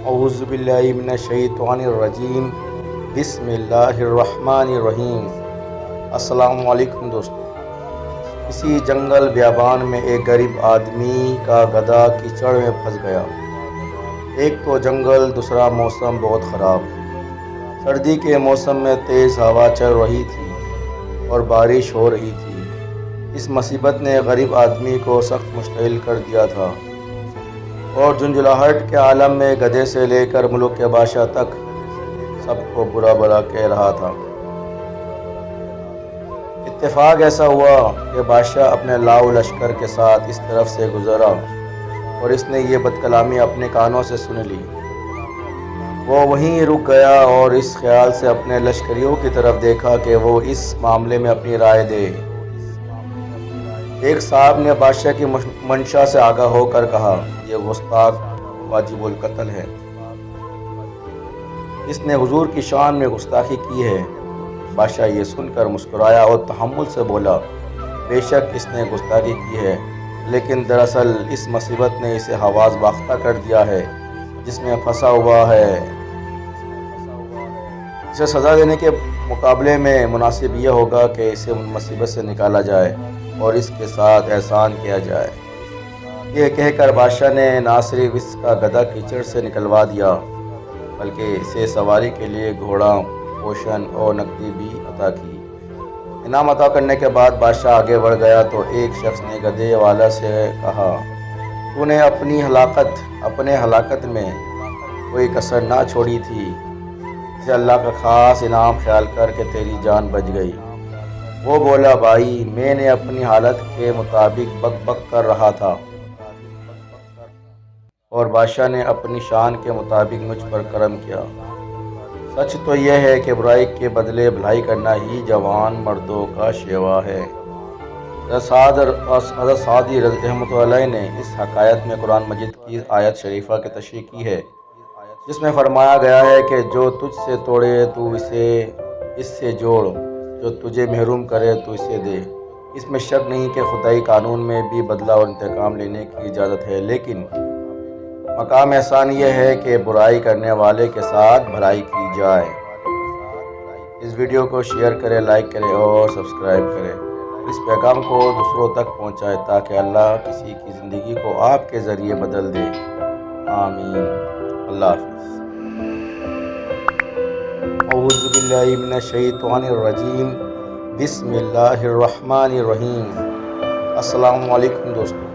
اعوذ باللہ من الشیطان الرجیم، بسم اللہ الرحمن الرحیم۔ السلام علیکم دوستو۔ کسی جنگل بیابان میں ایک غریب آدمی کا گدھا کیچڑ میں پھنس گیا۔ ایک تو جنگل، دوسرا موسم بہت خراب۔ سردی کے موسم میں تیز ہوا چل رہی تھی اور بارش ہو رہی تھی۔ اس مصیبت نے غریب آدمی کو سخت مشتعل کر دیا تھا اور جھنجھلاہٹ کے عالم میں گدھے سے لے کر ملک کے بادشاہ تک سب کو برا بھلا کہہ رہا تھا۔ اتفاق ایسا ہوا کہ بادشاہ اپنے لاؤ لشکر کے ساتھ اس طرف سے گزرا اور اس نے یہ بدکلامی اپنے کانوں سے سن لی۔ وہ وہیں رک گیا اور اس خیال سے اپنے لشکریوں کی طرف دیکھا کہ وہ اس معاملے میں اپنی رائے دے۔ ایک صاحب نے بادشاہ کی منشا سے آگاہ ہو کر کہا، یہ گستاخ واجب القتل ہے۔ اس نے حضور کی شان میں گستاخی کی ہے۔ بادشاہ یہ سن کر مسکرایا اور تحمل سے بولا، بے شک اس نے گستاخی کی ہے، لیکن دراصل اس مصیبت نے اسے حواس باختہ کر دیا ہے جس میں پھنسا ہوا ہے۔ اسے سزا دینے کے مقابلے میں مناسب یہ ہوگا کہ اسے مصیبت سے نکالا جائے اور اس کے ساتھ احسان کیا جائے۔ یہ کہہ کر بادشاہ نے نہ صرف اس کا گدھا کیچڑ سے نکلوا دیا بلکہ اسے سواری کے لیے گھوڑا، پوشن اور نقدی بھی عطا کی۔ انعام عطا کرنے کے بعد بادشاہ آگے بڑھ گیا تو ایک شخص نے گدھے والا سے کہا، تو نے اپنے ہلاکت میں کوئی کسر نہ چھوڑی تھی، اسے اللہ کا خاص انعام خیال کر کے تیری جان بچ گئی۔ وہ بولا، بھائی میں نے اپنی حالت کے مطابق بک بک کر رہا تھا اور بادشاہ نے اپنی شان کے مطابق مجھ پر کرم کیا۔ سچ تو یہ ہے کہ برائی کے بدلے بھلائی کرنا ہی جوان مردوں کا شیوا ہے۔ حضرت سعدی رحمۃ اللہ علیہ نے اس حکایت میں قرآن مجید کی آیت شریفہ کی تشریح کی ہے جس میں فرمایا گیا ہے کہ جو تجھ سے توڑے تو اس سے جوڑ، جو تجھے محروم کرے تو اسے دے۔ اس میں شک نہیں کہ خدائی قانون میں بھی بدلہ اور انتقام لینے کی اجازت ہے، لیکن مقام احسان یہ ہے کہ برائی کرنے والے کے ساتھ بھلائی کی جائے۔ اس ویڈیو کو شیئر کریں، لائک کریں اور سبسکرائب کریں۔ اس پیغام کو دوسروں تک پہنچائیں تاکہ اللہ کسی کی زندگی کو آپ کے ذریعے بدل دے۔ آمین۔ اللہ حافظ۔ اعوذ باللہ من الشیطان الرجیم، بسم اللہ الرحمن الرحیم۔ السلام علیکم دوستو۔